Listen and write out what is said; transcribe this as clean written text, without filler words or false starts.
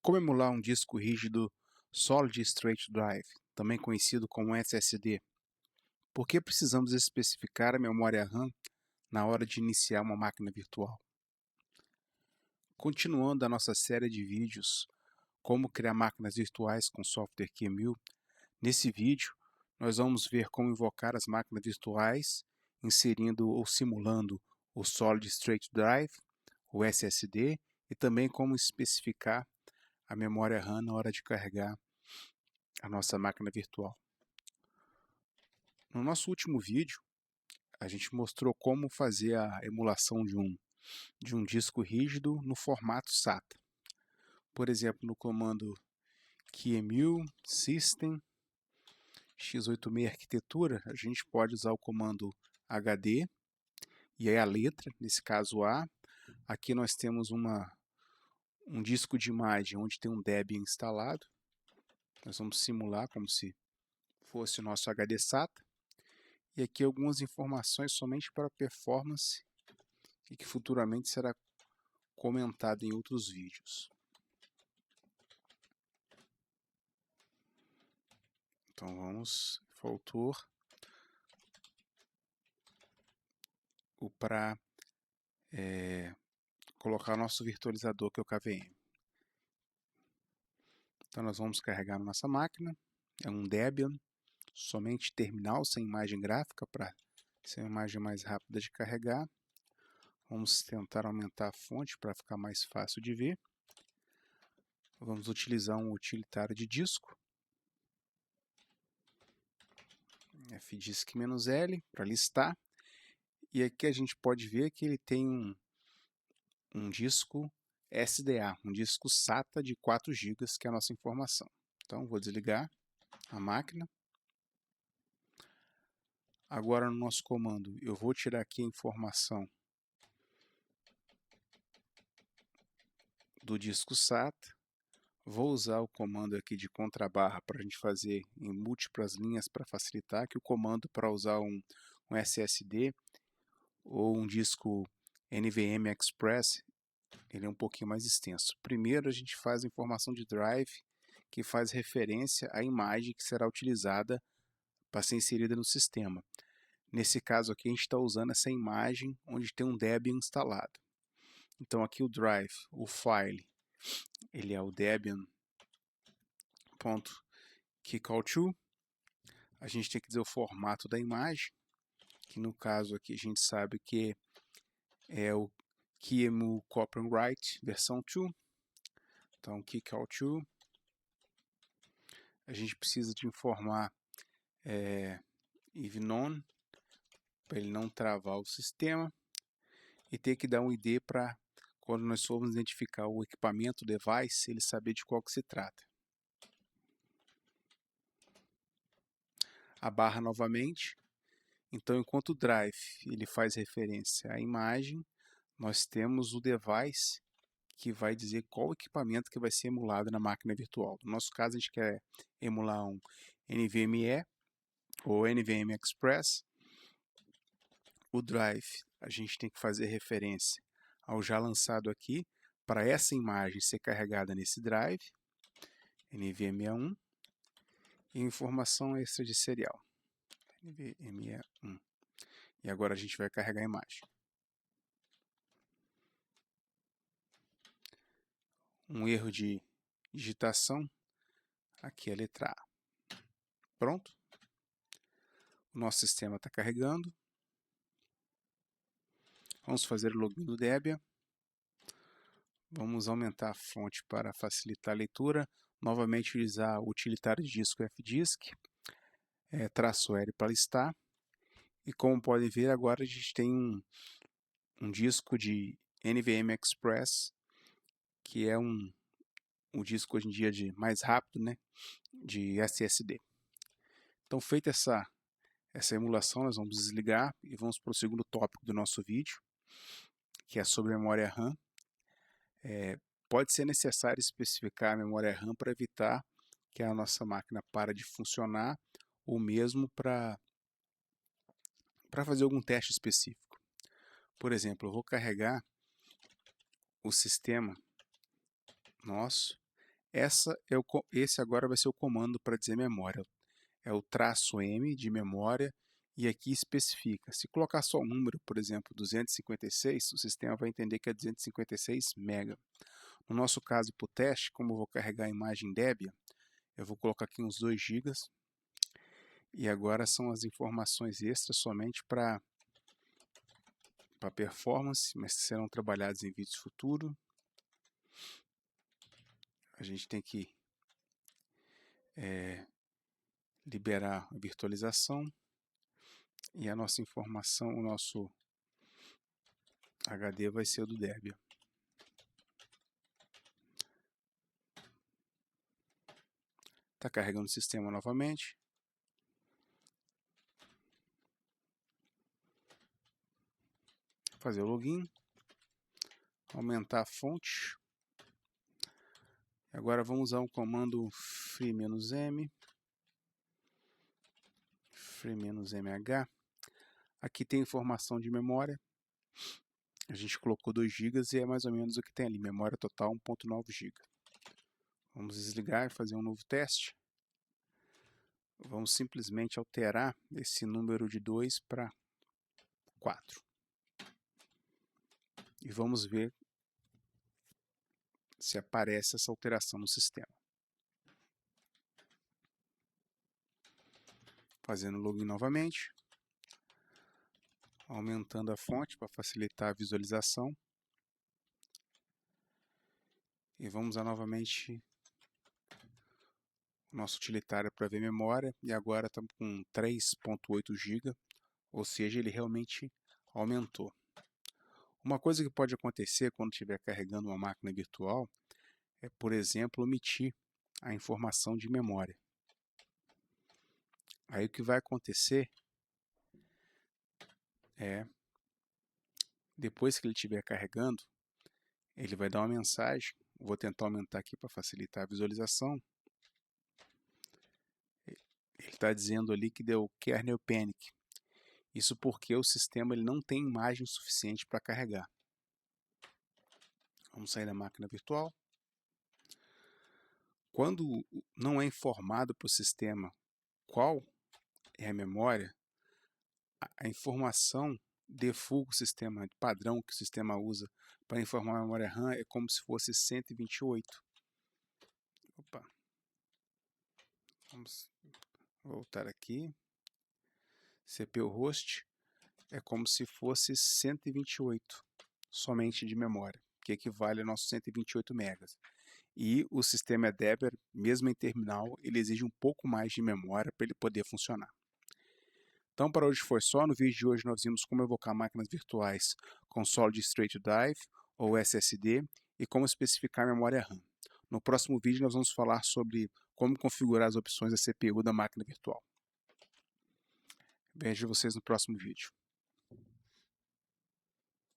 Como emular um disco rígido Solid State Drive, também conhecido como SSD? Por que precisamos especificar a memória RAM na hora de iniciar uma máquina virtual? Continuando a nossa série de vídeos Como criar máquinas virtuais com software QEMU, nesse vídeo nós vamos ver como invocar as máquinas virtuais inserindo ou simulando o Solid State Drive, o SSD, e também como especificar a memória RAM na hora de carregar a nossa máquina virtual. No nosso último vídeo, a gente mostrou como fazer a emulação de um disco rígido no formato SATA. Por exemplo, no comando QEMU system x86 arquitetura, a gente pode usar o comando HD e aí a letra, nesse caso A. Aqui nós temos um disco de imagem onde tem um Debian instalado. Nós vamos simular como se fosse o nosso HD SATA. E aqui algumas informações somente para performance e que futuramente será comentado em outros vídeos. Então vamos, faltou para colocar o nosso virtualizador, que é o KVM. Então nós vamos carregar a nossa máquina, é um Debian, somente terminal, sem imagem gráfica, para ser uma imagem mais rápida de carregar. Vamos tentar aumentar a fonte para ficar mais fácil de ver. Vamos utilizar um utilitário de disco, fdisk-l, para listar. E aqui a gente pode ver que ele tem um disco SDA, um disco SATA de 4 GB, que é a nossa informação. Então, vou desligar a máquina. Agora, no nosso comando, eu vou tirar aqui a informação do disco SATA. Vou usar o comando aqui de contrabarra para a gente fazer em múltiplas linhas para facilitar, que o comando para usar um SSD ou um disco NVMe Express, ele é um pouquinho mais extenso. Primeiro a gente faz a informação de drive, que faz referência à imagem que será utilizada para ser inserida no sistema. Nesse caso aqui a gente está usando essa imagem onde tem um Debian instalado. Então aqui o drive, o file, ele é o debian.keycall2. A gente tem que dizer o formato da imagem, que no caso aqui a gente sabe que é o QEMU Copyright versão 2. Então, keycall2. A gente precisa de informar if none, para ele não travar o sistema. E ter que dar um ID para, quando nós formos identificar o equipamento, o device, ele saber de qual que se trata. A barra novamente. Então, enquanto o drive ele faz referência à imagem, nós temos o device que vai dizer qual equipamento que vai ser emulado na máquina virtual. No nosso caso, a gente quer emular um NVMe ou NVMe Express. O drive, a gente tem que fazer referência ao já lançado aqui, para essa imagem ser carregada nesse drive, NVMe1, e informação extra de serial, NVMe1. E agora a gente vai carregar a imagem. Um erro de digitação, aqui é a letra A. Pronto? O nosso sistema está carregando. Vamos fazer o login do Debian. Vamos aumentar a fonte para facilitar a leitura. Novamente utilizar o utilitário de disco fdisk, -L para listar. E como podem ver, agora a gente tem um disco de NVMe Express, que é um disco hoje em dia mais rápido, né, de SSD. Então, feita essa emulação, nós vamos desligar e vamos para o segundo tópico do nosso vídeo, que é sobre memória RAM. Pode ser necessário especificar a memória RAM para evitar que a nossa máquina pare de funcionar, ou mesmo para fazer algum teste específico. Por exemplo, eu vou carregar o sistema nosso Esse agora vai ser o comando para dizer memória. É o -M de memória, e aqui especifica. Se colocar só um número, por exemplo, 256, o sistema vai entender que é 256 MB. No nosso caso, para o teste, como eu vou carregar a imagem Debian, eu vou colocar aqui uns 2 GB. E agora são as informações extras somente para performance, mas serão trabalhadas em vídeos futuros. A gente tem que liberar a virtualização e a nossa informação, o nosso HD vai ser o do Debian. Está carregando o sistema novamente. Fazer o login. Aumentar a fonte. Agora vamos usar o comando free-m, free-mh. Aqui tem informação de memória. A gente colocou 2 GB e é mais ou menos o que tem ali. Memória total 1.9 GB. Vamos desligar e fazer um novo teste. Vamos simplesmente alterar esse número de 2 para 4. E vamos ver se aparece essa alteração no sistema. Fazendo login novamente. Aumentando a fonte para facilitar a visualização. E vamos usar novamente o nosso utilitário para ver memória. E agora estamos com 3.8 GB, ou seja, ele realmente aumentou. Uma coisa que pode acontecer quando estiver carregando uma máquina virtual é, por exemplo, omitir a informação de memória. Aí o que vai acontecer é, depois que ele estiver carregando, ele vai dar uma mensagem. Vou tentar aumentar aqui para facilitar a visualização. Ele está dizendo ali que deu kernel panic. Isso porque o sistema ele não tem imagem suficiente para carregar. Vamos sair da máquina virtual. Quando não é informado para o sistema qual é a memória, a informação default, o sistema padrão que o sistema usa para informar a memória RAM é como se fosse 128. Opa. Vamos voltar aqui. CPU host é como se fosse 128 somente de memória, que equivale a nossos 128 megas. E o sistema Debian, mesmo em terminal, ele exige um pouco mais de memória para ele poder funcionar. Então, para hoje foi só. No vídeo de hoje nós vimos como evocar máquinas virtuais com Solid State Drive ou SSD e como especificar a memória RAM. No próximo vídeo nós vamos falar sobre como configurar as opções da CPU da máquina virtual. Vejo vocês no próximo vídeo.